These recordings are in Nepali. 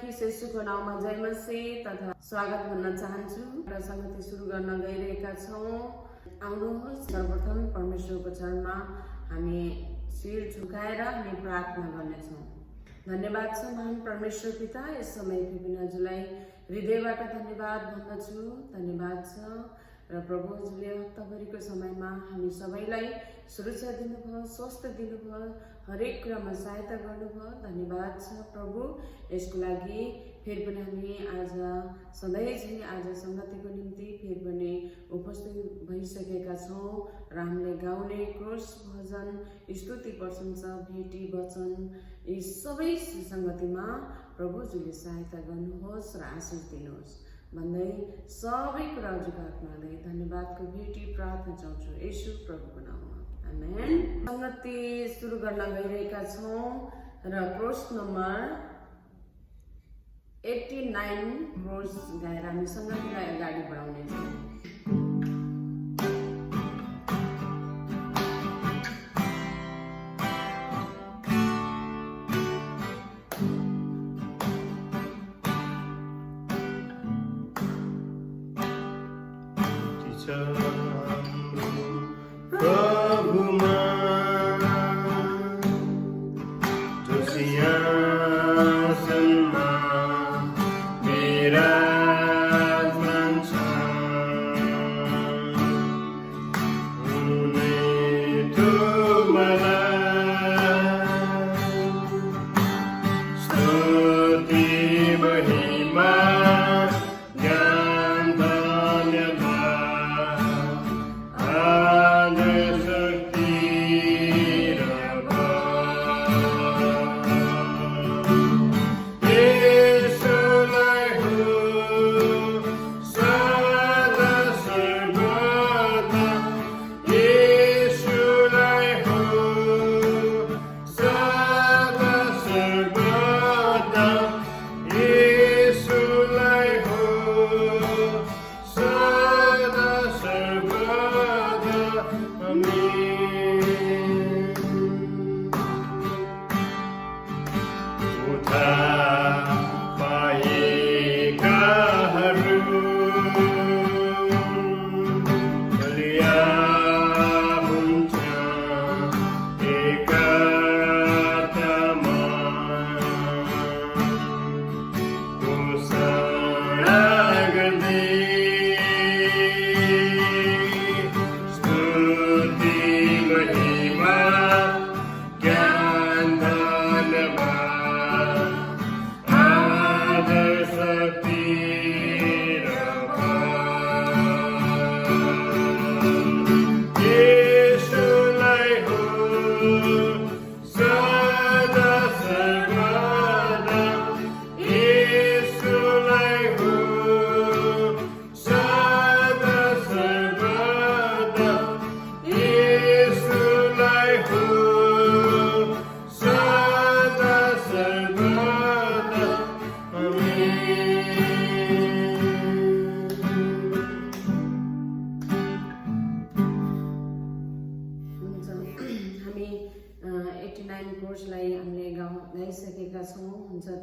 ख्रिस्ट येशूको नाममा जय मसीह तथा स्वागत भन्न चाहन्छु र संगति सुरु गर्न गइरहेका छौं। आउनुहोस् सर्वप्रथम परमेश्वरको चरणमा हामी शिर झुकाएर हामी प्रार्थना गर्नेछौं। धन्यवाद छ महान परमेश्वर पिता, यस समय विभिन्न हजुरलाई हृदयबाट धन्यवाद भन्दछु। धन्यवाद छ र प्रभु हजुरले हप्ताभरिको समयमा हामी सबैलाई सुरक्षा दिनुभयो, स्वास्थ्य दिनुभयो, हरेक कुरामा सहायता गर्नुभयो। धन्यवाद छ प्रभु, यसको लागि फेरि पनि हामी आज सधैँ चाहिँ आज संगतिको निम्ति फेरि पनि उपस्थित भइसकेका छौँ र हामीले गाउने क्रोस भजन, स्तुति, प्रशंसा, भेटी, वचन यी सबै संगतिमा प्रभुजीले सहायता गर्नुहोस् र आशिष दिनुहोस् भन्दै सबै कुरा हजुरको हातमा हाल्दै धन्यवादको भेटी प्रार्थना चाहन्छु येशू प्रभुको नाममा, आमेन। संगति सुरु गर्न गइरहेका छौँ र कोर्स नम्बर 89 कोर्स गाएर हामी संगतिलाई अगाडि बढाउनेछौँ।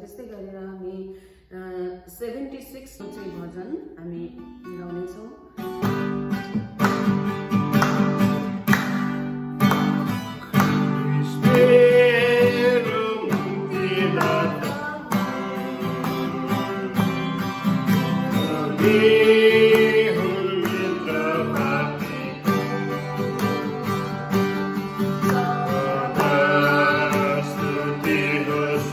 त्यस्तै गरेर हामी 76 चाहिँ भजन हामी गाउनेछौँ। Jesus,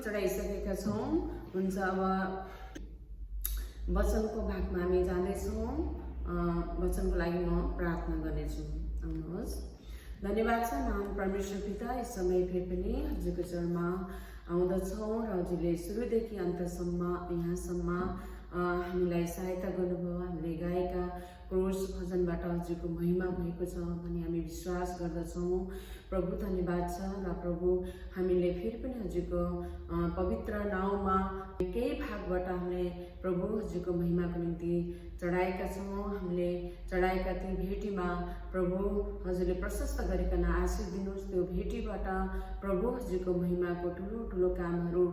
चढाइसकेका छौँ। हुन्छ, अब वचनको भागमा हामी जाँदैछौँ। वचनको लागि म प्रार्थना गर्नेछु। आउनुहोस्। धन्यवाद छ महान परमेश्वर पिता, यस समय फेरि पनि हजुरको चरणमा आउँदछौँ र हजुरले सुरुदेखि अन्तसम्म यहाँसम्म हामीलाई सहायता गर्नुभयो। हामीले गाएका क्रोस भजनबाट हजुरको महिमा भएको छ भन्ने हामी विश्वास गर्दछौँ। प्रभु धन्यवाद छ। र प्रभु हामीले फेरि पनि हजुरको पवित्र नाउँमा केही भागबाट हामीले प्रभु हजुरको महिमाको निम्ति चढाएका छौँ। हामीले चढाएका ती भेटीमा प्रभु हजुरले प्रशस्त गरिकन आशीष दिनुहोस्। त्यो भेटीबाट प्रभु हजुरको महिमाको ठुलो ठुलो कामहरू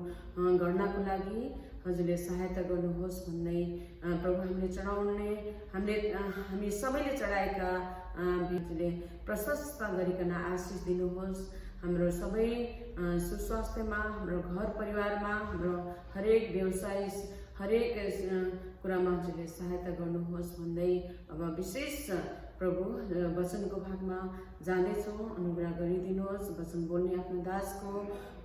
गर्नको लागि हजुरले सहायता गर्नुहोस् भन्दै प्रभु हामीले चढाउने हामी सबैले चढाएका भेटले प्रशस्त गरिकन आशीष दिनुहोस्। हाम्रो सबै सुस्वास्थ्यमा, हाम्रो घर परिवारमा, हाम्रो हरेक व्यवसाय, हरेक कुरामा हजुरले सहायता गर्नुहोस् भन्दै अब विशेष प्रभु वचनको भागमा जाँदैछौँ। अनुग्रह गरिदिनुहोस्। वचन बोल्ने आफ्नो दासको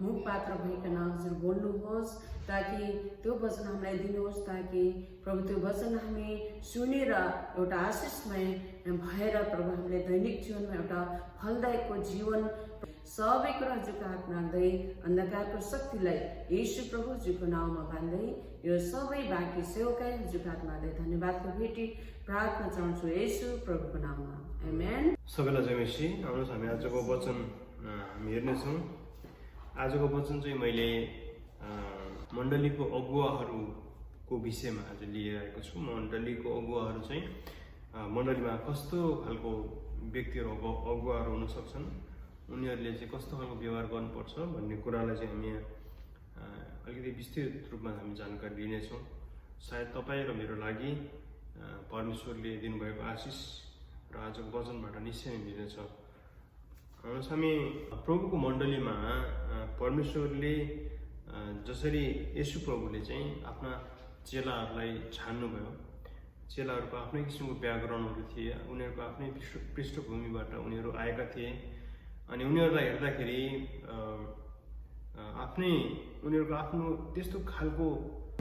मुख पात्र भइकन हजुर बोल्नुहोस्, ताकि त्यो वचन हामीलाई दिनुहोस्, ताकि प्रभु त्यो वचन हामी सुनेर एउटा आशिषमय भएर प्रभु हामीले दैनिक जीवनमा एउटा फलदायकको जीवन सबै कुरा हजुरको हातमा राख्दै अन्धकारको शक्तिलाई येशू प्रभु हजुरको नाउँमा बाँध्दै यो सबै बाँकी सेवकाई हजुरको हातमा राख्दै धन्यवादको भेटी प्रार्थना चाहन्छु येशू प्रभुको नाममा। आमेन। सबैलाई जय मसीह। आउनुहोस् हामी आजको वचन हामी हेर्नेछौँ। आजको वचन चाहिँ मैले मण्डलीको अगुवाहरूको विषयमा आज लिएर आएको छु। मण्डलीको अगुवाहरू चाहिँ मण्डलीमा कस्तो खालको व्यक्तिहरू अगुवाहरू हुन सक्छन्, उनीहरूले चाहिँ कस्तो खालको व्यवहार गर्नुपर्छ भन्ने कुरालाई चाहिँ हामी अलिकति विस्तृत रूपमा हामी जानकारी लिनेछौँ। सायद तपाईँ र मेरो लागि परमेश्वरले दिनुभएको आशिष र आजको वचनबाट निश्चय मिल्नेछ। हामी प्रभुको मण्डलीमा परमेश्वरले जसरी येशू प्रभुले चाहिँ आफ्ना चेलाहरूलाई छान्नुभयो, चेलाहरूको आफ्नै किसिमको व्याकरणहरू थिए, उनीहरूको आफ्नै पृष्ठभूमिबाट उनीहरू आएका थिए। अनि उनीहरूलाई हेर्दाखेरि उनीहरूको आफ्नो त्यस्तो खालको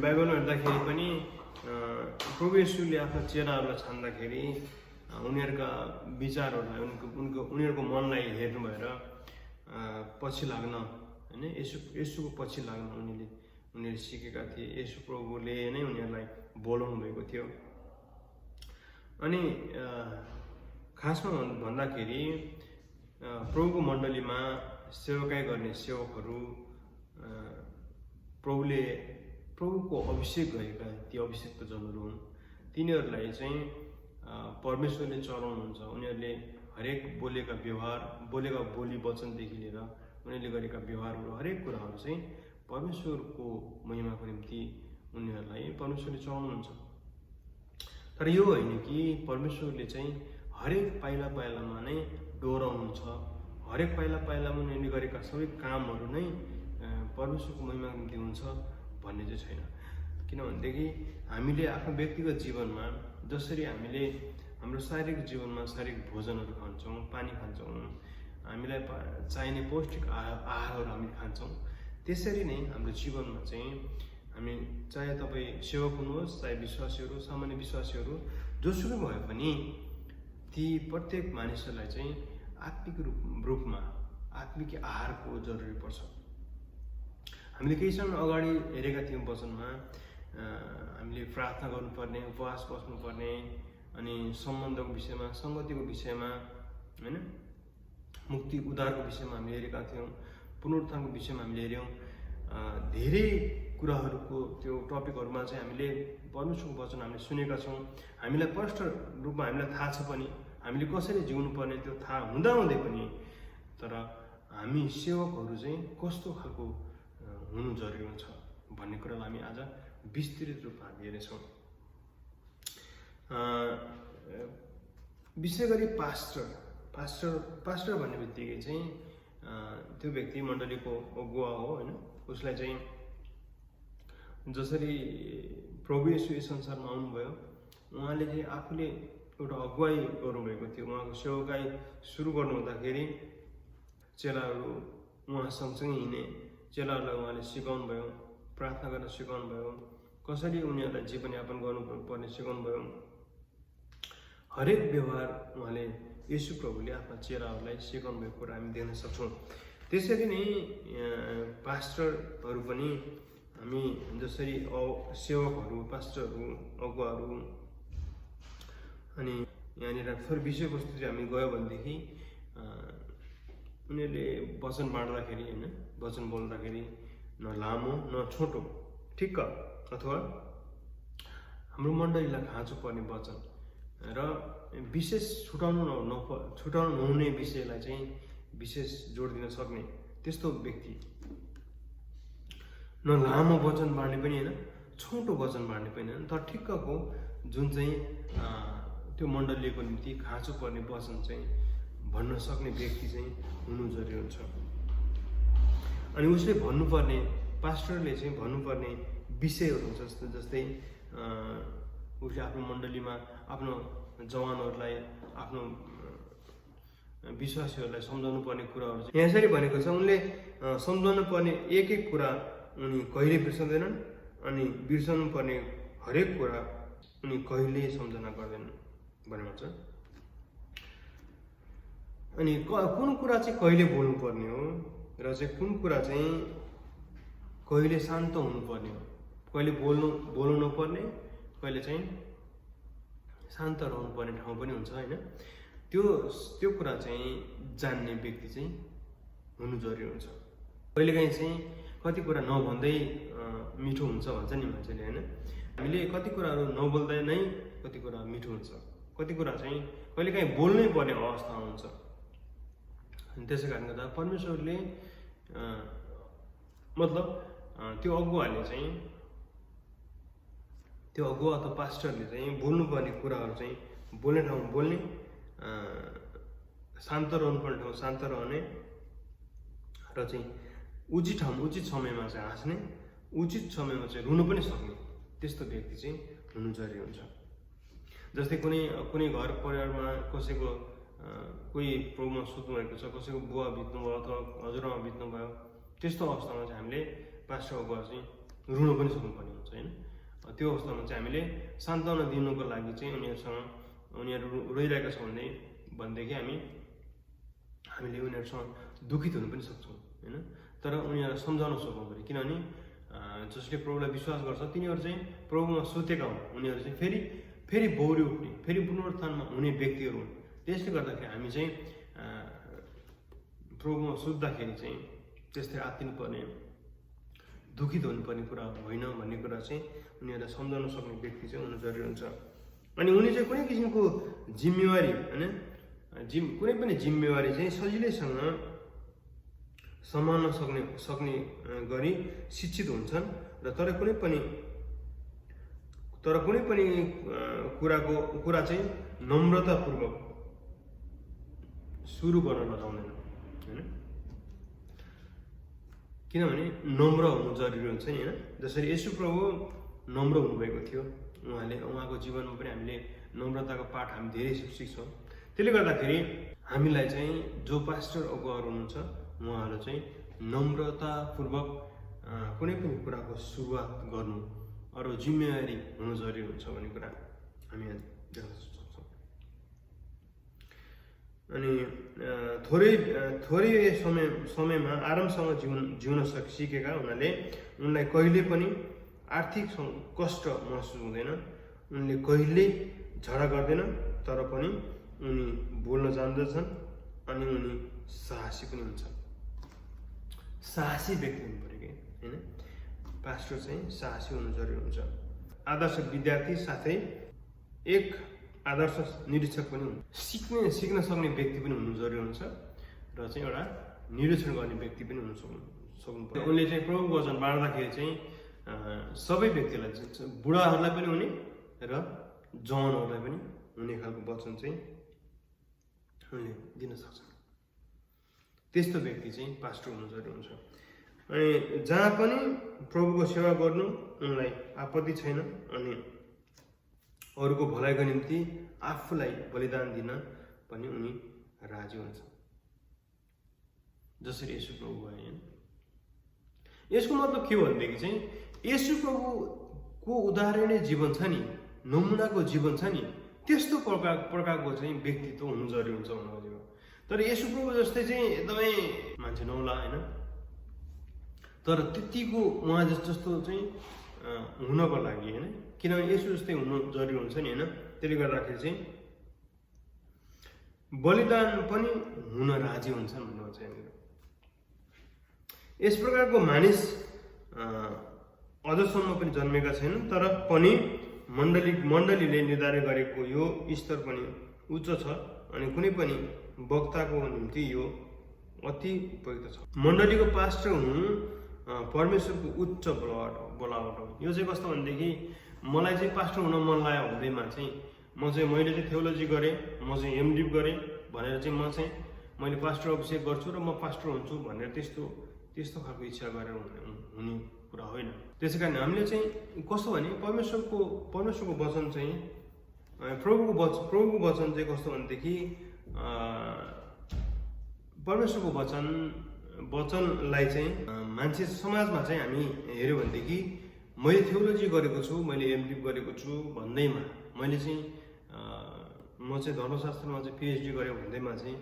व्याकरण हेर्दाखेरि पनि प्रभु येशूले आफ्ना चेलाहरूलाई छान्दाखेरि उनीहरूका विचारहरूलाई उनीहरूको मनलाई हेर्नु भएर पछि लाग्न, होइन, येशूको पछि लाग्न उनीहरूले सिकेका थिए। येशू प्रभुले नै उनीहरूलाई बोलाउनु भएको थियो। अनि खासमा भन्दाखेरि प्रभुको मण्डलीमा सेवकाई गर्ने सेवकहरू प्रभुको अभिषेक गरेका ती अभिषेक्त जनहरू हुन्। तिनीहरूलाई चाहिँ परमेश्वरले चलाउनुहुन्छ। उनीहरूले हरेक बोलेका बोली वचनदेखि लिएर उनीहरूले गरेका व्यवहारहरू, हरेक कुराहरू चाहिँ परमेश्वरको महिमाको निम्ति उनीहरूलाई परमेश्वरले चलाउनुहुन्छ। तर यो होइन कि परमेश्वरले चाहिँ हरेक पाइला पाइलामा नै डोराउनुहुन्छ, हरेक पाइला पाइलामा उनीहरूले गरेका सबै कामहरू नै परमेश्वरको महिमाको निम्ति हुन्छ भन्ने चाहिँ छैन। किनभनेदेखि हामीले आफ्नो व्यक्तिगत जीवनमा जसरी हामीले हाम्रो शारीरिक जीवनमा शारीरिक भोजनहरू खान्छौँ, पानी खान्छौँ, हामीलाई चाहिने पौष्टिक आहारहरू हामी खान्छौँ, त्यसरी नै हाम्रो जीवनमा चाहिँ हामी चाहे तपाईँ सेवक हुनुहोस्, चाहे विश्वासीहरू, सामान्य विश्वासीहरू, जोसुकै भए पनि ती प्रत्येक मानिसहरूलाई चाहिँ आत्मिक रूपमा आत्मिक आहारको जरुरी पर्छ। हामीले केही समय अगाडि हेरेका थियौँ वचनमा, हामीले प्रार्थना गर्नुपर्ने, उपवास बस्नुपर्ने, अनि सम्बन्धको विषयमा, सङ्गतिको विषयमा, होइन, मुक्ति उद्धारको विषयमा हामीले हेरेका थियौँ, पुनरुत्थानको विषयमा हामीले हेऱ्यौँ। धेरै कुराहरूको त्यो टपिकहरूमा चाहिँ हामीले परमेश्वरको वचन हामीले सुनेका छौँ। हामीलाई स्पष्ट रूपमा हामीलाई थाहा छ पनि हामीले कसरी जिउनु पर्ने त्यो थाहा हुँदाहुँदै पनि, तर हामी सेवकहरू चाहिँ कस्तो खालको हुनु जरुरी हुन्छ भन्ने कुरालाई हामी आज विस्तृत रूपमा हेर्नेछौँ। विशेष गरी पास्टर भन्ने बित्तिकै चाहिँ त्यो व्यक्ति मण्डलीको अगुवा हो, होइन। उसलाई चाहिँ जसरी प्रभु येशू यस संसारमा आउनुभयो, उहाँले चाहिँ आफूले एउटा अगुवाई गर्नुभएको थियो। उहाँको सेवकाई सुरु गर्नु हुँदाखेरि चेलाहरू उहाँ सँगसँगै हिँडे, चेलाहरूलाई उहाँले सिकाउनु भयो, प्रार्थना गर्न सिकाउनु भयो, कसरी उनीहरूलाई जीवनयापन गर्नुपर्ने सिकाउनु भयो। हरेक व्यवहार उहाँले येशू प्रभुले आफ्ना चेलाहरूलाई सिकाउनु भएको कुरा हामी देख्न सक्छौँ। त्यसरी नै पास्टरहरू पनि हामी जसरी सेवकहरू, पास्टरहरू, अगुवाहरू, अनि यहाँनिर थोरै विषयवस्तु चाहिँ हामी गयो भनेदेखि उनीहरूले वचन बाँड्दाखेरि होइन, वचन बोल्दाखेरि न लामो न छोटो, ठिक्क अथवा हाम्रो मण्डलीलाई खाँचो पर्ने वचन र विशेष छुटाउनु नहुने विषयलाई चाहिँ विशेष जोड दिन सक्ने त्यस्तो व्यक्ति, न लामो वचन बाँड्ने पनि होइन, छोटो वचन बाँड्ने पनि होइन, तर ठिक्कको जुन चाहिँ त्यो मण्डलीको निम्ति खाँचो पर्ने वचन चाहिँ भन्न सक्ने व्यक्ति चाहिँ हुनु जरुरी हुन्छ। अनि उसले भन्नुपर्ने, पास्टरले चाहिँ भन्नुपर्ने विषयहरू हुन्छ, जस्तै उसले आफ्नो मण्डलीमा आफ्नो जवानहरूलाई, आफ्नो विश्वासीहरूलाई सम्झाउनु पर्ने कुराहरू चाहिँ यहाँ यसरी भनेको छ। उनले सम्झाउनु पर्ने एक एक कुरा उनी कहिले बिर्सँदैनन्, अनि बिर्सनु पर्ने हरेक कुरा उनी कहिले सम्झना गर्दैनन् भनेको छ। अनि कुन कुरा चाहिँ कहिले बोल्नुपर्ने हो र चाहिँ कुन कुरा चाहिँ कहिले शान्त हुनुपर्ने हो, कहिले बोल्नु नपर्ने, कहिले चाहिँ शान्त रहनुपर्ने ठाउँ पनि हुन्छ होइन। त्यो कुरा चाहिँ जान्ने व्यक्ति चाहिँ हुनु जरुरी हुन्छ। कहिलेकाहीँ चाहिँ कति कुरा नभन्दै मिठो हुन्छ भन्छ नि मान्छेले होइन। हामीले कति कुराहरू नबोल्दै नै कति कुरा मिठो हुन्छ, कति कुरा चाहिँ कहिलेकाहीँ बोल्नै पर्ने अवस्था हुन्छ। अनि त्यसै कारणले गर्दा परमेश्वरले मतलब त्यो अगुवाले चाहिँ, त्यो अगुवा अथवा पास्टरले चाहिँ बोल्नुपर्ने कुराहरू चाहिँ बोल्ने ठाउँमा बोल्ने, शान्त रहनुपर्ने ठाउँमा शान्त रहने र चाहिँ उचित ठाउँमा उचित समयमा चाहिँ हाँस्ने, उचित समयमा चाहिँ रुनु पनि सक्ने त्यस्तो व्यक्ति चाहिँ हुनु जरुरी हुन्छ। जस्तै कुनै घर परिवारमा कसैको कोही प्रभुमा सुत्नुभएको छ, कसैको बुवा बित्नुभयो अथवा हजुरआमा बित्नुभयो, त्यस्तो अवस्थामा चाहिँ हामीले पास्टर अगुवा चाहिँ रुनु पनि सक्नुपर्ने हुन्छ होइन। त्यो अवस्थामा चाहिँ हामीले सान्त्वना दिनुको लागि चाहिँ उनीहरू रोइरहेका छौँ भनेदेखि हामीले उनीहरूसँग दुखित हुनु पनि सक्छौँ होइन। तर उनीहरूलाई सम्झाउन सक्नु पऱ्यो, किनभने जसले प्रभुलाई विश्वास गर्छ तिनीहरू चाहिँ प्रभुमा सुतेका हुन्, उनीहरू चाहिँ फेरि बौरी उठ्ने, फेरि पुनरुत्थानमा हुने व्यक्तिहरू हुन्। त्यसले गर्दाखेरि हामी चाहिँ प्रभुमा सुत्दाखेरि चाहिँ त्यस्तै आत्तिनुपर्ने, दुखित हुनुपर्ने कुरा होइन भन्ने कुरा चाहिँ उनीहरूलाई सम्झाउन सक्ने व्यक्ति चाहिँ हुनु जरुरी हुन्छ। अनि उनी चाहिँ कुनै किसिमको जिम्मेवारी होइन, कुनै पनि जिम्मेवारी चाहिँ सजिलैसँग सम्हाल्न सक्ने गरी शिक्षित हुन्छन् र तर कुनै पनि कुरा चाहिँ नम्रतापूर्वक सुरु गर्न नचाउँदैन होइन। किनभने नम्र हुनु जरुरी हुन्छ नि होइन। जसरी येशू प्रभु नम्र हुनुभएको थियो, उहाँको जीवनमा पनि हामीले नम्रताको पाठ हामी धेरै सिक्छौँ। त्यसले गर्दाखेरि हामीलाई चाहिँ जो पास्टर अगुवाहरू हुनुहुन्छ उहाँहरू चाहिँ नम्रतापूर्वक कुनै पनि कुराको सुरुवात गर्नु अरू जिम्मेवारी हुनु जरुरी हुन्छ भन्ने कुरा हामी देख्न सक्छौँ। अनि थोरै समयमा आरामसँग जिउन सिकेका हुनाले उनलाई कहिले पनि आर्थिक कष्ट महसुस हुँदैन। उनले कहिल्यै झगडा गर्दैन, तर पनि उनी बोल्न जान्दछन् अनि उनी साहसी पनि हुन्छन्। साहसी व्यक्ति हुनु पऱ्यो कि होइन। पास्टर चाहिँ साहसी हुनु जरुरी हुन्छ। आदर्श विद्यार्थी साथै एक आदर्श निरीक्षक पनि हुनु, सिक्न सक्ने व्यक्ति पनि हुनु जरुरी हुन्छ र चाहिँ एउटा निरीक्षण गर्ने व्यक्ति पनि हुनु सक्नु पर्यो। उनले चाहिँ प्रभुको वचन बाँड्दाखेरि चाहिँ सबै व्यक्तिलाई चाहिँ, बुढाहरूलाई पनि हुने र जवानहरूलाई पनि हुने खालको वचन चाहिँ उनले दिन सक्छन्। त्यस्तो व्यक्ति चाहिँ पास्टर हुनु जरुरी हुन्छ। अनि जहाँ पनि प्रभुको सेवा गर्नु उनलाई आपत्ति छैन अनि अरूको भलाइको निम्ति आफूलाई बलिदान दिन पनि उनी राजी हुन्छ, जसरी येशू प्रभु भए। यसको मतलब के हो भनेदेखि चाहिँ येशू प्रभुको उदाहरणीय जीवन छ नि, नमुनाको जीवन छ नि, त्यस्तो प्रकारको चाहिँ व्यक्तित्व हुनु जरुरी हुन्छ भन्नु खोजेको। तर येशू प्रभु जस्तै चाहिँ एकदमै मान्छे नहुला होइन, तर त्यतिको उहाँ जस्तो चाहिँ हुनको लागि होइन, किनभने येशू जस्तै हुनु जरुरी हुन्छ नि होइन। त्यसले गर्दाखेरि चाहिँ बलिदान पनि हुन राजी हुन्छन् भन्नु चाहिँ हामीहरू। यस प्रकारको मानिस अझसम्म पनि जन्मेका छैनन्, तर पनि मण्डलीले निर्धारण गरेको यो स्तर पनि उच्च छ अनि कुनै पनि वक्ताको निम्ति यो अति उपयुक्त छ। मण्डलीको पास्टर हुनु परमेश्वरको उच्च बोलावट हो। यो चाहिँ कस्तो भनेदेखि मलाई चाहिँ पास्टर हुन मन लाग्यो भन्दैमा चाहिँ मैले चाहिँ थियोलोजी गरेँ, म चाहिँ एमडिप गरेँ भनेर चाहिँ मैले पास्टर अभिषेक गर्छु र म पास्टर हुन्छु भनेर त्यस्तो खालको इच्छा गरेर हुने कुरा होइन। त्यसै कारण हामीले चाहिँ कस्तो भने परमेश्वरको वचन चाहिँ प्रभुको वचन चाहिँ कस्तो भनेदेखि परमेश्वरको वचनलाई चाहिँ मान्छे समाजमा चाहिँ हामी हेऱ्यौँ भनेदेखि मैले थियोलोजी गरेको छु, मैले एमडिप गरेको छु भन्दैमा मैले चाहिँ म चाहिँ धर्मशास्त्रमा चाहिँ पिएचडी गरेँ भन्दैमा चाहिँ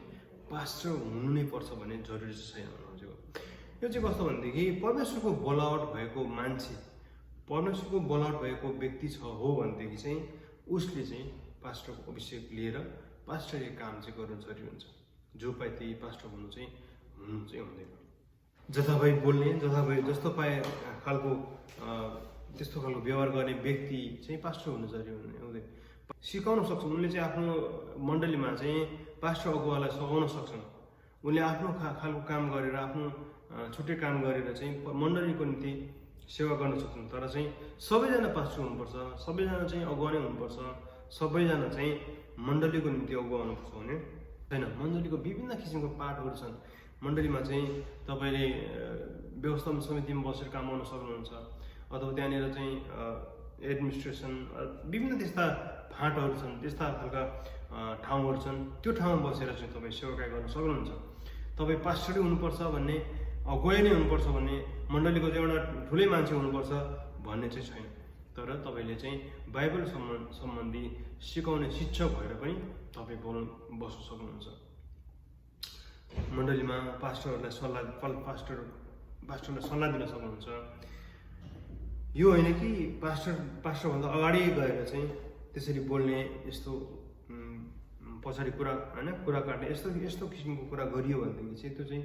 पास्टर हुनु नै पर्छ भन्ने जरुरी छैन। यो चाहिँ कस्तो भनेदेखि परमेश्वरको बोलावट भएको मान्छे, परमेश्वरको बोलावट भएको व्यक्ति हो भनेदेखि चाहिँ उसले चाहिँ पास्टरको अभिषेक लिएर पास्टरले काम चाहिँ गर्नु जरुरी हुन्छ। जो पाए त्यही पास्टर हुनु चाहिँ हुँदैन। जथाभावी बोल्ने, जथाभावी जस्तो पाए खालको त्यस्तो खालको व्यवहार गर्ने व्यक्ति चाहिँ पास्टर हुनु जरुरी हुँदैन। सिकाउन सक्छन्, उनले चाहिँ आफ्नो मण्डलीमा चाहिँ पास्टर अगुवालाई सघाउन सक्छन्। उनले आफ्नो खालको काम गरेर, आफ्नो छुट्टै काम गरेर चाहिँ मण्डलीको निम्ति सेवा गर्न सक्छन्। तर चाहिँ सबैजना पास्टर हुनुपर्छ, सबैजना चाहिँ अगुवा नै हुनुपर्छ, सबैजना चाहिँ मण्डलीको निम्ति अगुवा हुनुपर्छ भने छैन। मण्डलीको विभिन्न किसिमको पाठहरू छन्। मण्डलीमा चाहिँ तपाईँले व्यवस्थापन समितिमा बसेर काम गर्न सक्नुहुन्छ, अथवा त्यहाँनिर चाहिँ एडमिनिस्ट्रेसन विभिन्न त्यस्ता फाँटहरू छन्, त्यस्ता खालका ठाउँहरू छन्। त्यो ठाउँमा बसेर चाहिँ तपाईँ सेवाकार्य गर्न सक्नुहुन्छ। तपाईँ पास्टरै हुनुपर्छ भन्ने, अगुवा नै हुनुपर्छ भन्ने, मण्डलीको चाहिँ एउटा ठुलै मान्छे हुनुपर्छ भन्ने चाहिँ छैन। तर तपाईँले चाहिँ बाइबल सम्बन्धी सिकाउने शिक्षक भएर पनि तपाईँ बस्न सक्नुहुन्छ। मण्डलीमा पास्टरलाई सल्लाह दिन सक्नुहुन्छ। यो होइन कि पास्टरभन्दा अगाडि गएर चाहिँ त्यसरी बोल्ने, यस्तो पछाडि कुरा काट्ने, यस्तो किसिमको कुरा गरियो भनेदेखि चाहिँ त्यो चाहिँ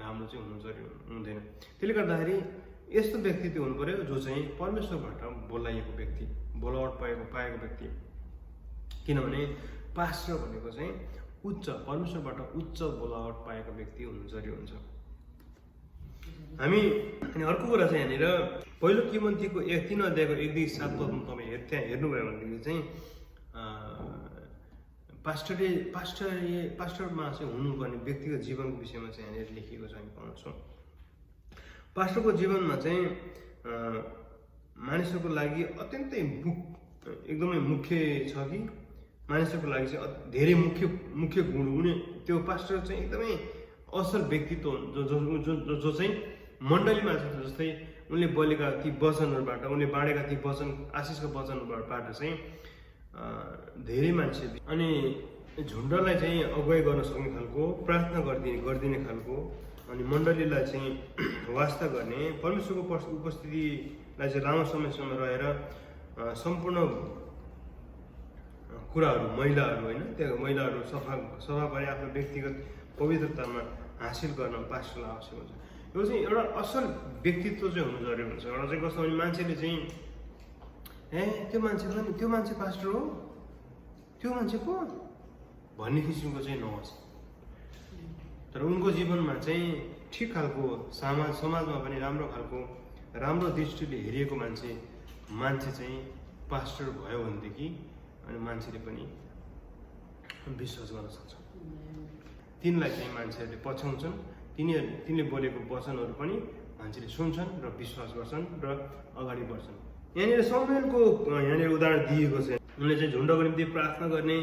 राम्रो चाहिँ हुनु जरुरी हुँदैन। त्यसले गर्दाखेरि यस्तो व्यक्तित्व हुनु पर्यो जो चाहिँ परमेश्वरबाट बोलाइएको व्यक्ति, बोलावट पाएको व्यक्ति। किनभने पास्टर भनेको चाहिँ परमेश्वरबाट उच्च बोलावट पाएको व्यक्ति हुनु जरुरी हुन्छ। अनि अर्को कुरा चाहिँ यहाँनिर पहिलो तिमोथीको 3 अध्यायको 1-7 पदमा तपाईँ त्यहाँ हेर्नुभयो भनेदेखि चाहिँ पास्टरमा चाहिँ हुनुपर्ने व्यक्तिगत जीवनको विषयमा चाहिँ यहाँनिर लेखिएको छ, हामी पाउँछौँ। पास्टरको जीवनमा चाहिँ मानिसहरूको लागि अत्यन्तै एकदमै मुख्य छ कि मानिसहरूको लागि चाहिँ धेरै मुख्य गुण हुने त्यो पास्टर चाहिँ एकदमै असल व्यक्तित्व जो चाहिँ मण्डलीमा छ। जस्तै उनले बोलेका ती वचनहरूबाट, उनले बाँडेका ती आशिषका वचनहरूबाट चाहिँ धेरै मान्छे अनि झुन्डलाई चाहिँ अगुवाई गर्न सक्ने खालको, प्रार्थना गरिदिने खालको, अनि मण्डलीलाई चाहिँ वास्ता गर्ने, परमेश्वरको उपस्थितिलाई चाहिँ लामो समयसम्म रहेर सम्पूर्ण कुराहरू, मैलाहरू होइन, त्यो मैलाहरू सफा गरी आफ्नो व्यक्तिगत पवित्रतामा हासिल गर्न पास्टरलाई आवश्यक हुन्छ। यो चाहिँ एउटा असल व्यक्तित्व चाहिँ हुनु जरुरी हुन्छ। एउटा चाहिँ कस्तो भने मान्छेले चाहिँ त्यो मान्छे पास्टर हो, त्यो मान्छे को भन्ने किसिमको चाहिँ नहोस्। तर उनको जीवनमा चाहिँ ठिक खालको समाजमा पनि राम्रो दृष्टिले हेरिएको मान्छे चाहिँ पास्टर भयो भनेदेखि अनि मान्छेले पनि विश्वास गर्न सक्छ। तिनलाई चाहिँ मान्छेहरूले पछ्याउँछन्, तिनले बोलेको वचनहरू पनि मान्छेले सुन्छन् र विश्वास गर्छन् र अगाडि बढ्छन्। यहाँनिर शमूएलको उदाहरण दिएको छ। उनले चाहिँ झुन्डको निम्ति प्रार्थना गर्ने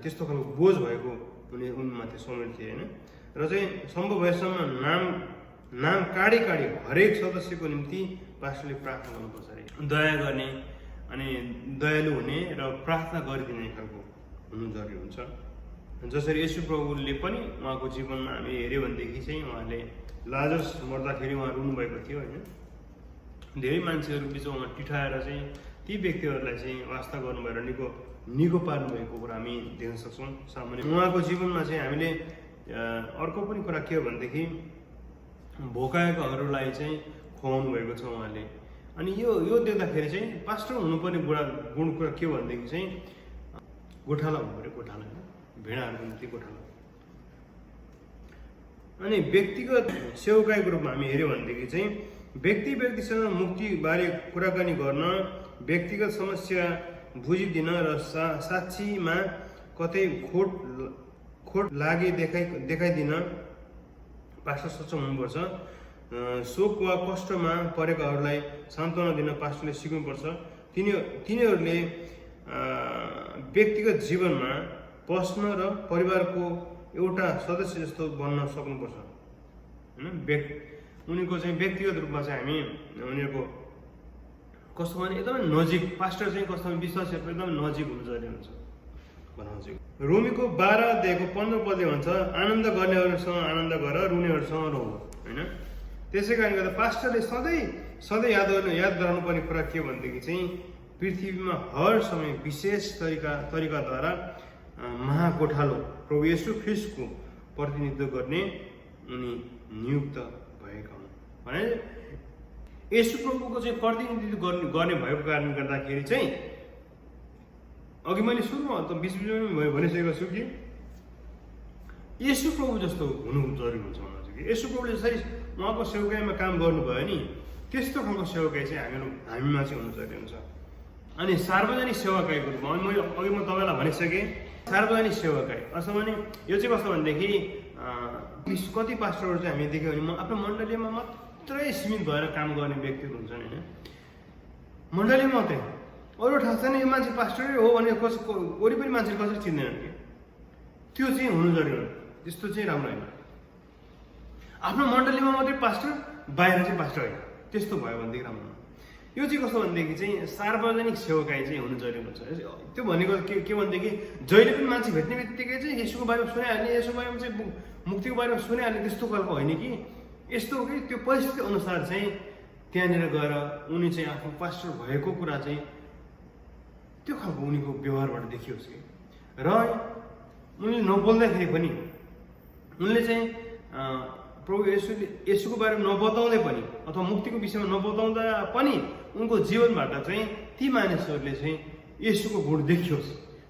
त्यस्तो खालको बोझ भएको उनमाथि शमूएल थिए होइन। र चाहिँ सम्भव भएसम्म नाम नाम काडी हरेक सदस्यको निम्ति पास्टरले प्रार्थना गर्नुपर्छ अरे। दया गर्ने अनि दयालु हुने र प्रार्थना गरिदिने खालको हुनु जरुरी हुन्छ। जसरी येशू प्रभुले पनि उहाँको जीवनमा हामी हेऱ्यो भनेदेखि चाहिँ उहाँले लाजरस मर्दाखेरि उहाँ रुनुभएको थियो होइन। धेरै मान्छेहरू बिचमा उहाँ टिठाएर चाहिँ ती व्यक्तिहरूलाई चाहिँ वास्ता गर्नुभएर निको पार्नुभएको कुरा हामी देख्न सक्छौँ सामान्य। उहाँको जीवनमा चाहिँ हामीले अर्को पनि कुरा के हो भनेदेखि भोकाएकोहरूलाई चाहिँ खुवाउनु भएको छ उहाँले। अनि यो देख्दाखेरि चाहिँ पास्टर हुनुपर्ने गुण कुरा के हो भनेदेखि चाहिँ गोठाला हुनु पऱ्यो, गोठाला होइन, भेडाहरूको निम्ति गोठाला। अनि व्यक्तिगत सेवकाईको रूपमा हामी हेऱ्यौँ भनेदेखि चाहिँ व्यक्तिसँग मुक्तिबारे कुराकानी गर्न, व्यक्तिगत समस्या बुझिदिन र साक्षीमा कतै खोट लागे देखाइदिन पास्टर सक्षम हुनुपर्छ। शोक वा कष्टमा परेकाहरूलाई सान्त्वना दिन पास्टरले सिक्नुपर्छ। तिनीहरूले व्यक्तिगत जीवनमा पस्न र परिवारको एउटा सदस्य जस्तो बन्न सक्नुपर्छ होइन। उनीहरूको चाहिँ व्यक्तिगत रूपमा चाहिँ हामी उनीहरूको कस्तो भने एकदमै नजिक, पास्टर चाहिँ कस्तो भने विश्वासीहरूको एकदमै नजिक हुनु जरुरी हुन्छ बनाउँछ। रोमीको 12:15 पदले भन्छ आनन्द गर्नेहरूसँग आनन्द गर, रुनेहरूसँग रौ होइन। त्यसै कारणले गर्दा पास्टरले सधैँ याद गराउनु पर्ने कुरा के भनेदेखि चाहिँ पृथ्वीमा हर समय विशेष तरिकाद्वारा महागोठालो प्रभु येशू ख्रीष्टको प्रतिनिधित्व गर्ने उनी नियुक्त भएका हुन् भने येशू प्रभुको चाहिँ प्रतिनिधित्व गर्ने भएको कारणले गर्दाखेरि चाहिँ अघि मैले सुरुमा त बिचबिचमा भनिसकेको छु कि येशू प्रभु जस्तो हुनु जरुरी हुन्छ उहाँ चाहिँ। येशू प्रभुले जसरी उहाँको सेवकाईमा काम गर्नुभयो नि त्यस्तो खालको सेवकाई चाहिँ हामीमा चाहिँ हुनु जरुरी हुन्छ। अनि सार्वजनिक सेवाकाईको रूपमा मैले अघि म तपाईँलाई भनिसकेँ सार्वजनिक सेवाकाई अथवा भने यो चाहिँ कस्तो भनेदेखि कति पास्टरहरू चाहिँ हामी देख्यौँ भने आफ्नो मण्डलीमा मात्रै सीमित भएर काम गर्ने व्यक्तिहरू हुन्छन् होइन। मण्डली मात्रै, अरू ठाउँ छैन यो मान्छे पास्टरै हो भने वरिपरि मान्छेले कसरी चिन्दैनन् कि त्यो चाहिँ हुनु जरुरी हो। त्यस्तो चाहिँ राम्रो होइन। आफ्नो मण्डलीमा मात्रै पास्टर, बाहिर चाहिँ पास्टर होइन, त्यस्तो भयो भनेदेखि राम्रो। यो चाहिँ कस्तो भनेदेखि चाहिँ सार्वजनिक सेवकाई चाहिँ हुनु जरुरी हुन्छ। त्यो भनेको के भनेदेखि जहिले पनि मान्छे भेट्ने बित्तिकै चाहिँ यसोको बारेमा सुनाइहाल्ने, यसोको बारेमा चाहिँ मुक्तिको बारेमा सुनाइहाल्ने त्यस्तो खालको होइन कि यस्तो हो कि त्यो परिस्थिति अनुसार चाहिँ त्यहाँनिर गएर उनी चाहिँ आफ्नो पास्टर भएको कुरा चाहिँ त्यो खालको उनीको व्यवहारबाट देखियोस् कि र उनले नबोल्दाखेरि पनि उनले चाहिँ प्रभु येशूको बारेमा नबताउँदै पनि अथवा मुक्तिको विषयमा नबताउँदा पनि उनको जीवनबाट चाहिँ ती मानिसहरूले चाहिँ येशूको गुण देखियोस्,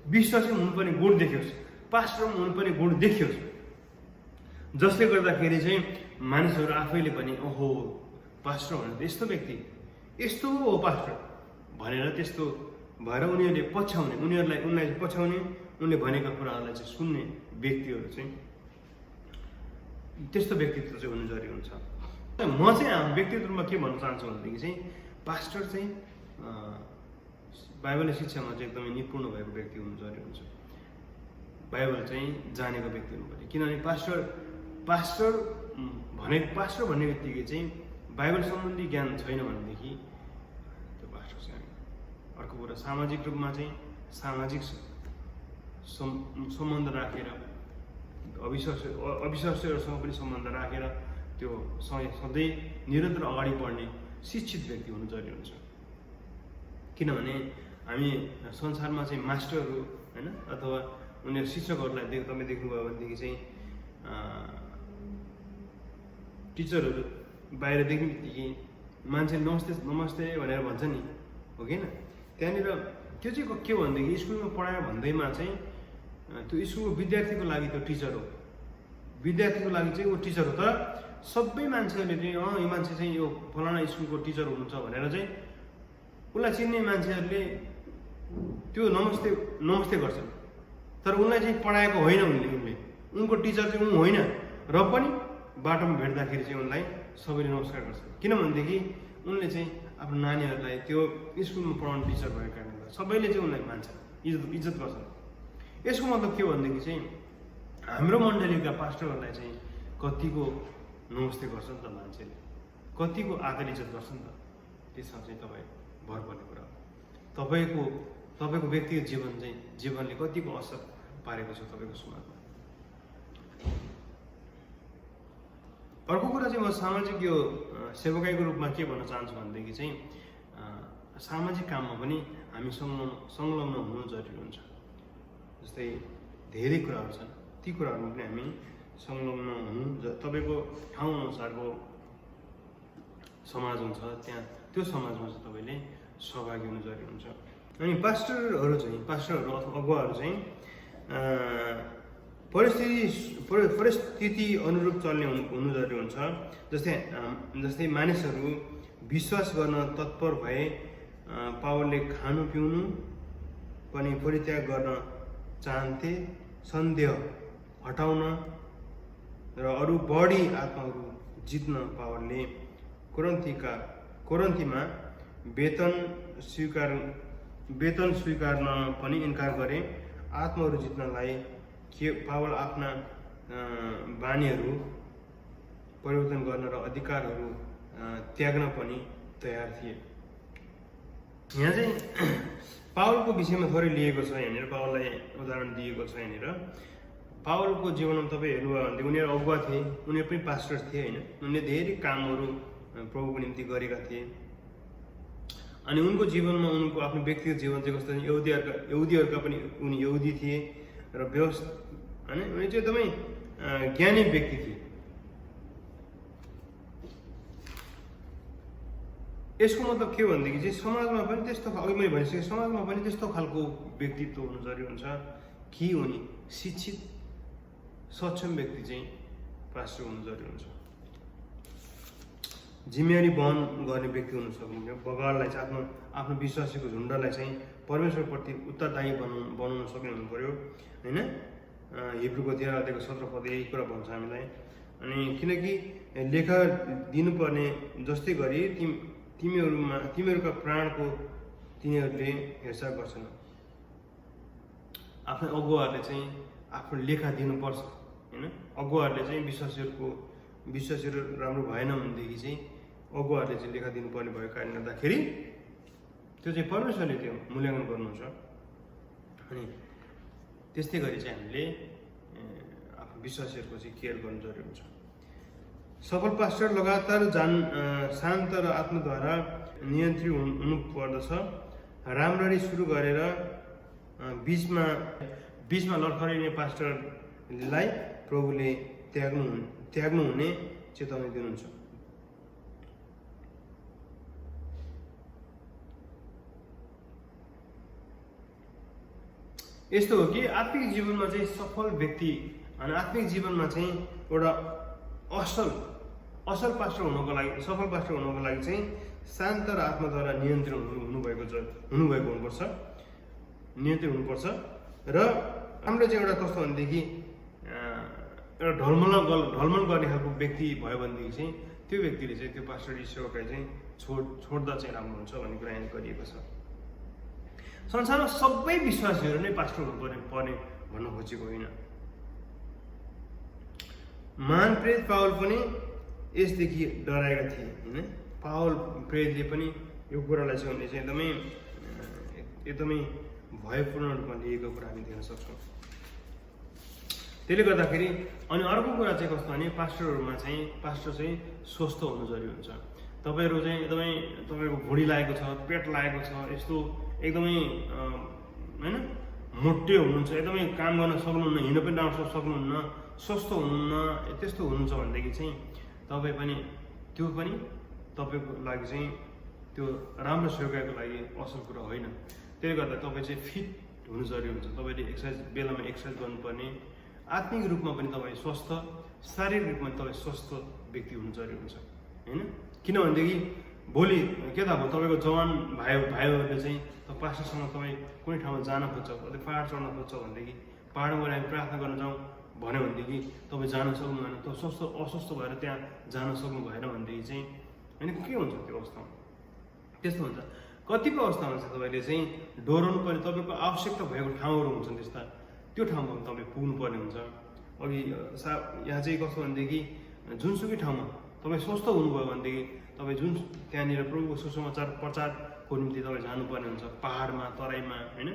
विश्वासी हुनुपर्ने गुण देखियोस्, पास्टर हुनुपर्ने गुण देखियोस्, जसले गर्दाखेरि चाहिँ मानिसहरू आफैले पनि ओहो पास्टर भने त यस्तो व्यक्ति यस्तो हो पास्टर भनेर त्यस्तो भएर उनीहरूले उनलाई पछ्याउने उनले भनेका कुराहरूलाई चाहिँ सुन्ने व्यक्तिहरू चाहिँ त्यस्तो व्यक्तित्व चाहिँ हुनु जरुरी हुन्छ। म चाहिँ व्यक्तिगत रूपमा के भन्न चाहन्छु भनेदेखि चाहिँ पास्टर चाहिँ बाइबलले शिक्षामा चाहिँ एकदमै निपुण भएको व्यक्ति हुनु जरुरी हुन्छ। बाइबल चाहिँ जानेको व्यक्ति हुनु पर्यो। किनभने पास्टर भन्ने बित्तिकै चाहिँ बाइबल सम्बन्धी ज्ञान छैन भनेदेखि त्यो पास्टर चाहिँ अर्को कुरा सामाजिक रूपमा चाहिँ सामाजिक सम्बन्ध राखेर अविश्वासीहरूसँग पनि सम्बन्ध राखेर त्यो सधैँ निरन्तर अगाडि बढ्ने शिक्षित व्यक्ति हुनु जरुरी हुन्छ। किनभने हामी संसारमा चाहिँ मास्टरहरू होइन अथवा उनीहरू शिक्षकहरूलाई तपाईँ देख्नुभयो भनेदेखि चाहिँ टिचरहरू बाहिर देख्ने बित्तिकै मान्छे नमस्ते भनेर भन्छ नि हो कि त्यहाँनिर त्यो चाहिँ के हो भनेदेखि स्कुलमा पढायो भन्दैमा चाहिँ त्यो स्कुलको विद्यार्थीको लागि त्यो टिचर हो, विद्यार्थीको लागि चाहिँ ऊ टिचर हो। तर सबै मान्छेहरूले चाहिँ यो मान्छे चाहिँ यो फलाना स्कुलको टिचर हुनुहुन्छ भनेर चाहिँ उसलाई चिन्ने मान्छेहरूले त्यो नमस्ते गर्छन्, तर उनलाई चाहिँ पढाएको होइन उनले उनको टिचर चाहिँ ऊ होइन र पनि बाटोमा भेट्दाखेरि चाहिँ उनलाई सबैले नमस्कार गर्छ। किनभनेदेखि उनले चाहिँ आफ्नो नानीहरूलाई त्यो स्कुलमा पढाउने टिचर भएको कारणले सबैले चाहिँ उनलाई मान्छ, इज्जत गर्छन्। यसको मतलब के हो भनेदेखि चाहिँ हाम्रो मण्डलीका पास्टरहरूलाई चाहिँ कतिको नमस्ते गर्छ नि त मान्छेले, कतिको आदर इज्जत गर्छ नि त, त्यसमा चाहिँ तपाईँ भर पर्ने कुरा हो। तपाईँको व्यक्तिगत जीवनले कतिको असर पारेको छ तपाईँको समाजमा। अर्को कुरा चाहिँ म सामाजिक यो सेवकाईको रूपमा के भन्न चाहन्छु भनेदेखि चाहिँ सामाजिक काममा पनि हामी संलग्न हुनु जरुरी हुन्छ। जस्तै धेरै कुराहरू छन्, ती कुराहरूमा पनि हामी संलग्न हुनु, तपाईँको ठाउँ अनुसारको समाज हुन्छ, त्यहाँ त्यो समाजमा चाहिँ तपाईँले सहभागी हुनु जरुरी हुन्छ। अनि पास्टरहरू अथवा अगुवाहरू चाहिँ परिस्थिति अनुरूप चल्ने हुनु जरुरी हुन्छ। जस्तै मानिसहरू विश्वास गर्न तत्पर भए पावलले खानु पिउनु पनि परित्याग गर्न चाहन्थे। सन्देह हटाउन र अरू बढी आत्माहरू जित्न पावलले कोरिन्थीमा वेतन स्वीकार्न पनि इन्कार गरे। आत्माहरू जित्नलाई पावल आफ्ना बानीहरू परिवर्तन गर्न र अधिकारहरू त्याग्न पनि तयार थिए। यहाँ चाहिँ पावलको विषयमा थोरै लिएको छ, यहाँनिर पावललाई उदाहरण दिएको छ। यहाँनिर पावलको जीवनमा तपाईँ हेर्नुभयो भने उनीहरू अगुवा थिए, उनीहरू पनि पास्टर थिए होइन। उनले धेरै कामहरू प्रभुको निम्ति गरेका थिए। अनि उनको जीवनमा उनको आफ्नो व्यक्तिगत जीवन चाहिँ कस्तो, यहुदीहरूका पनि उनी यहुदी थिए र होइन, उनी चाहिँ एकदमै ज्ञानी व्यक्ति थिए। यसको मतलब के हो भनेदेखि चाहिँ समाजमा पनि त्यस्तो, अघि मैले भनिसकेँ, समाजमा पनि त्यस्तो खालको व्यक्तित्व हुनु जरुरी हुन्छ कि उनी शिक्षित सक्षम व्यक्ति चाहिँ पास्टर हुनु जरुरी हुन्छ। जिम्मेवारी वहन गर्ने व्यक्ति हुनु सक्नु, बगाडलाई चाहिँ आफ्नो विश्वासीको झुन्डलाई चाहिँ परमेश्वरप्रति उत्तरदायी बनाउन सक्ने हुनु पर्यो होइन। हिब्रूको 13:17 यही कुरा भन्छ हामीलाई। अनि किनकि लेखा दिनुपर्ने जस्तै गरी तिमीहरूका प्राणको तिनीहरूले हेरचाह गर्छन्। आफ्नो अगुवाहरूले चाहिँ आफ्नो लेखा दिनुपर्छ होइन। अगुवाहरूले चाहिँ विश्वासीहरू राम्रो भएन भनेदेखि चाहिँ अगुवाहरूले चाहिँ लेखा दिनुपर्ने भएको कारणले गर्दाखेरि त्यो चाहिँ परमेश्वरले त्यो मूल्याङ्कन गर्नुहुन्छ। अनि त्यस्तै गरी चाहिँ हामीले आफ्नो विश्वासीहरूको चाहिँ केयर गर्नु जरुरी हुन्छ। सफल पास्टर लगातार शान्त र आत्माद्वारा नियन्त्रित हुनु पर्दछ। राम्ररी सुरु गरेर बिचमा लडखडिने पास्टरलाई प्रभुले त्याग्नु हुने चेतावनी दिनुहुन्छ। यस्तो हो कि आत्मिक जीवनमा चाहिँ सफल व्यक्ति अनि आत्मिक जीवनमा चाहिँ एउटा असल पास्टर हुनुको लागि, सफल पास्टर हुनुको लागि चाहिँ शान्त र आत्माद्वारा नियन्त्रण हुनुपर्छ। र हाम्रो चाहिँ एउटा कस्तो भनेदेखि एउटा ढलमल गर्ने खालको व्यक्ति भयो भनेदेखि चाहिँ त्यो व्यक्तिले चाहिँ त्यो पास्टर सेवकाई चाहिँ छोड्दा चाहिँ राम्रो हुन्छ भन्ने कुरा यहाँ गरिएको छ। संसारमा सबै विश्वासीहरू नै पास्टर हुनुपर्ने भन्न खोजेको होइन। महान प्रेरित पावल पनि यसदेखि डराएका थिए होइन। पावल प्रेरितले पनि यो कुरालाई चाहिँ उनले चाहिँ एकदमै भयपूर्ण रूपमा लिएको कुरा हामी देख्न सक्छौँ। त्यसले गर्दाखेरि अनि अर्को कुरा चाहिँ कस्तो भने पास्टर चाहिँ स्वस्थ हुनु जरुरी हुन्छ। तपाईँहरू चाहिँ एकदमै तपाईँको भुँडी लागेको छ, पेट लागेको छ, यस्तो एकदमै होइन मोटे हुनुहुन्छ, एकदमै काम गर्न सक्नुहुन्न, हिँड्न पनि राम्रो सक्नुहुन्न, स्वस्थ हुनुहुन्न, त्यस्तो हुनुहुन्छ भनेदेखि चाहिँ तपाईँ पनि त्यो पनि तपाईँको लागि चाहिँ त्यो राम्रो सेवकाईको लागि असल कुरा होइन। त्यसले गर्दा तपाईँ चाहिँ फिट हुनु जरुरी हुन्छ। तपाईँले बेलामा एक्सर्साइज गर्नुपर्ने, आत्मिक रूपमा पनि तपाईँ स्वस्थ, शारीरिक रूपमा तपाईँ स्वस्थ व्यक्ति हुनु जरुरी हुन्छ होइन। किनभनेदेखि भोलि के त अब तपाईँको जवान भाइहरूले चाहिँ पास्टरसँग तपाईँ कुनै ठाउँमा जान खोज्छ, अझै पाहाड चढ्न खोज्छ भनेदेखि पाहाडमा गएर हामी प्रार्थना गर्न जाउँ भन्यो भनेदेखि तपाईँ जान सक्नु भएन, त अस्वस्थ भएर त्यहाँ जान सक्नु भएन भनेदेखि चाहिँ होइन के हुन्छ त्यो अवस्थामा। त्यस्तो हुन्छ कतिपय अवस्थामा चाहिँ तपाईँले चाहिँ डोराउनु पर्ने, तपाईँको आवश्यकता भएको ठाउँहरू हुन्छन् त्यस्ता, त्यो ठाउँमा तपाईँ पुग्नुपर्ने हुन्छ। अघि यहाँ चाहिँ कस्तो भनेदेखि जुनसुकै ठाउँमा तपाईँ स्वस्थ हुनुभयो भनेदेखि तपाईँ जुन त्यहाँनिर प्रभुको सुसमाचार प्रचारको निम्ति तपाईँ जानुपर्ने हुन्छ। पहाडमा, तराईमा, होइन,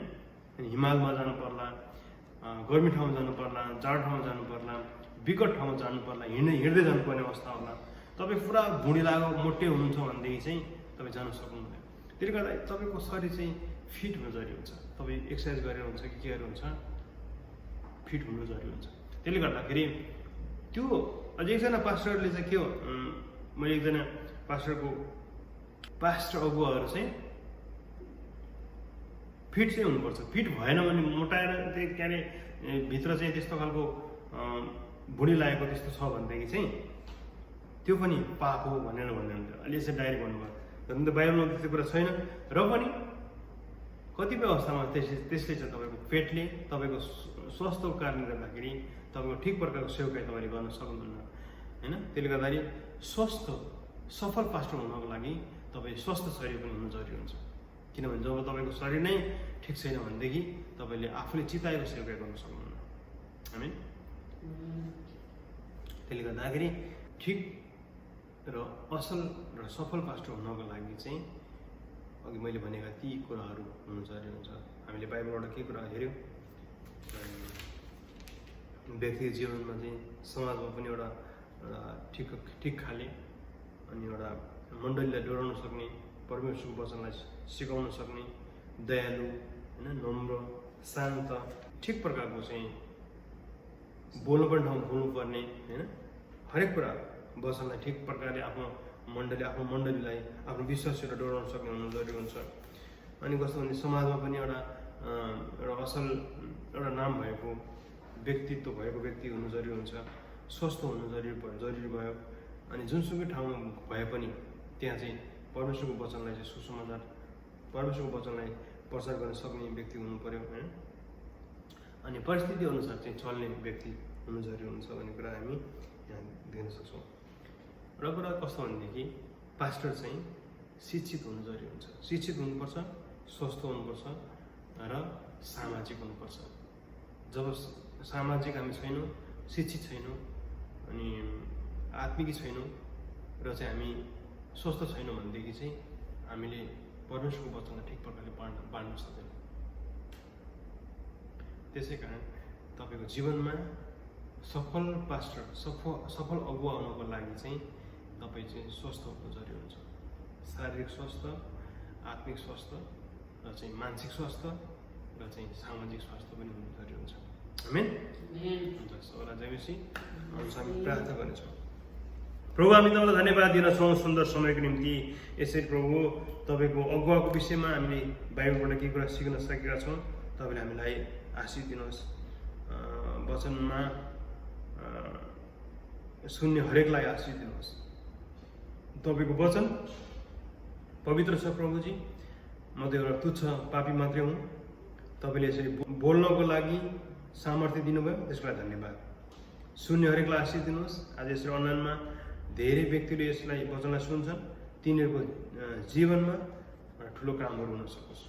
अनि हिमालमा जानु पर्ला, गर्मी ठाउँमा जानु पर्ला, जाडो ठाउँमा जानु पर्ला, विकट ठाउँमा जानु पर्ला, हिँड्दै जानुपर्ने अवस्था होला। तपाईँ पुरा भुँडी लागेर मोटे हुनुहुन्छ भनेदेखि चाहिँ तपाईँ जान सक्नुहुँदैन। त्यसले गर्दा तपाईँको शरीर चाहिँ फिट हुनु जरुरी हुन्छ। तपाईँ एक्सर्साइज गरेर हुन्छ कि के गरेर हुन्छ, फिट हुनु जरुरी हुन्छ। त्यसले गर्दाखेरि त्यो अझै एकजना पास्टरले चाहिँ के हो, मैले एकजना पास्टर अगुवाहरू चाहिँ फिट चाहिँ हुनुपर्छ। फिट भएन भने मोटाएर चाहिँ के अरे भित्र चाहिँ त्यस्तो खालको भुँडी लागेको त्यस्तो छ भनेदेखि चाहिँ त्यो पनि पाप हो भनेर भन्नुहुन्थ्यो। अहिले चाहिँ डाइरेक्ट भन्नुभयो, त बाइबलमा त्यस्तो कुरा छैन। र पनि कतिपय अवस्थामा त्यसले चाहिँ तपाईँको पेटले तपाईँको स्वास्थ्यको कारणले गर्दाखेरि तपाईँको ठिक प्रकारको सेवकाई तपाईँले गर्न सक्नुहुन्न, होइन। त्यसले गर्दाखेरि स्वस्थ सफल पास्टर हुनको लागि तपाईँ स्वस्थ शरीर पनि हुनु जरुरी हुन्छ। किनभने जब तपाईँको शरीर नै ठिक छैन भनेदेखि तपाईँले आफूले चिताएको सेवकाई गर्न सक्नुहुन्न, हामी। त्यसले गर्दाखेरि ठिक र असल र सफल पास्टर हुनको लागि चाहिँ अघि मैले भनेका ती कुराहरू हुनु जरुरी हुन्छ। हामीले बाइबलबाट के कुरा हेऱ्यौँ, व्यक्तिगत जीवनमा चाहिँ समाजमा पनि एउटा ठिक खाले अनि एउटा मण्डलीलाई डोराउन सक्ने, परमेश्वरको वचनलाई सिकाउन सक्ने, दयालु, होइन, नम्र, शान्त, ठिक प्रकारको चाहिँ बोल्नुपर्ने ठाउँमा बोल्नुपर्ने, होइन, हरेक कुरा वचनलाई ठिक प्रकारले आफ्नो मण्डलीलाई आफ्नो विश्वासबाट डोराउन सक्ने हुनु जरुरी हुन्छ। अनि कस्तो भने समाजमा पनि एउटा असल एउटा नाम भएको व्यक्तित्व भएको व्यक्ति हुनु जरुरी हुन्छ। स्वस्थ हुनु जरुरी भयो। अनि जुनसुकै ठाउँमा भए पनि त्यहाँ चाहिँ परमेश्वरको वचनलाई चाहिँ सुसमाचार, परमेश्वरको वचनलाई प्रचार गर्न सक्ने व्यक्ति हुनु पर्यो, होइन। अनि परिस्थिति अनुसार चाहिँ चल्ने व्यक्ति हुनु जरुरी हुन्छ भन्ने कुरा हामी यहाँ देख्न सक्छौँ। र कुरा कस्तो भनेदेखि पास्टर चाहिँ शिक्षित हुनु जरुरी हुन्छ। शिक्षित हुनुपर्छ, स्वस्थ हुनुपर्छ र सामाजिक हुनुपर्छ। जब सामाजिक हामी छैनौँ, शिक्षित छैनौँ, अनि आत्मिक छैनौँ र चाहिँ हामी स्वस्थ छैनौँ भनेदेखि चाहिँ हामीले परमेश्वरको वचनलाई ठिक प्रकारले बाँड्न सक्दैनौँ। त्यसै कारण तपाईँको जीवनमा सफल पास्टर, सफल अगुवा हुनको लागि चाहिँ तपाईँ चाहिँ स्वस्थ हुनु जरुरी हुन्छ। शारीरिक स्वास्थ्य, आत्मिक स्वास्थ्य र चाहिँ मानसिक स्वास्थ्य र चाहिँ सामाजिक स्वास्थ्य पनि हुनु जरुरी हुन्छ। आमेन। हुन्छ, सबैलाई जय मसीह। हामी प्रार्थना गर्नेछौँ। प्रभु, हामी तपाईँलाई धन्यवाद दिन्छौँ सुन्दर समयको निम्ति। यसरी प्रभु तपाईँको अगुवाको विषयमा हामीले बाइबलबाट केही कुरा सिक्न सकेका छौँ। तपाईँले हामीलाई आशीष दिनुहोस्। वचनमा सुन्ने हरेकलाई आशीष दिनुहोस्। तपाईँको वचन पवित्र छ प्रभुजी। म त एउटा तुच्छ पापी मात्रै हुँ। तपाईँले यसरी बोल्नको लागि सामर्थ्य दिनुभयो, त्यसको लागि धन्यवाद। सुन्ने हरेकलाई आशीष दिनुहोस्। आज यसरी अनलाइनमा धेरै व्यक्तिले यसलाई वचनलाई सुन्छन्, तिनीहरूको जीवनमा ठुलो कामहरू हुन सकोस्।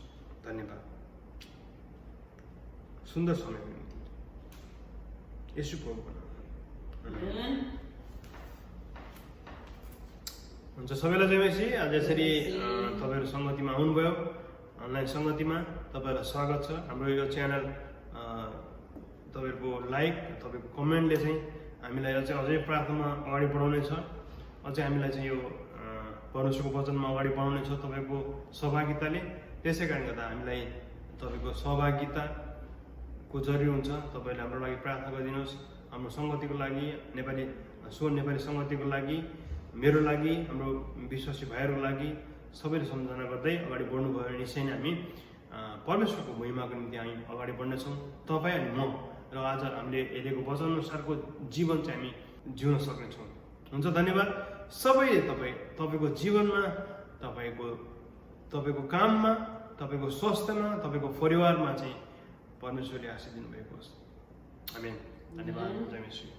धन्यवाद। सुन्दर समयको निम्ति यसो प्रभुको नाममा हुन्छ। सबैलाई जय मसीह। आज यसरी तपाईँहरू सङ्गतिमा आउनुभयो, अनलाइन सङ्गतिमा तपाईँहरूलाई स्वागत छ। हाम्रो यो च्यानल तपाईँहरूको लाइक, तपाईँको कमेन्टले चाहिँ हामीलाई चाहिँ अझै प्रार्थनामा अगाडि बढाउनेछ। अझै हामीलाई चाहिँ यो परमेश्वरको वचनमा अगाडि बढाउनेछ तपाईँको सहभागिताले। त्यसै कारण गर्दा हामीलाई तपाईँको सहभागिताको जरुरी हुन्छ। तपाईँले हाम्रो लागि प्रार्थना गरिदिनुहोस्। हाम्रो सङ्गतिको लागि, नेपाली सङ्गतिको लागि, मेरो लागि, हाम्रो विश्वासी भाइहरूको लागि सबैले सम्झना गर्दै अगाडि बढ्नुभयो भने निश्चय नै हामी परमेश्वरको महिमाको निम्ति हामी अगाडि बढ्नेछौँ, तपाईँ अनि म। र आज हामीले हेरेको वचनअनुसारको जीवन चाहिँ हामी जिउन सक्नेछौँ। हुन्छ, धन्यवाद। सबैले तपाईँको जीवनमा, तपाईँको काममा, तपाईँको स्वास्थ्यमा, तपाईँको परिवारमा चाहिँ परमेश्वरले आशीष दिनुभएको होस्। आमेन। धन्यवाद। जय मसीह।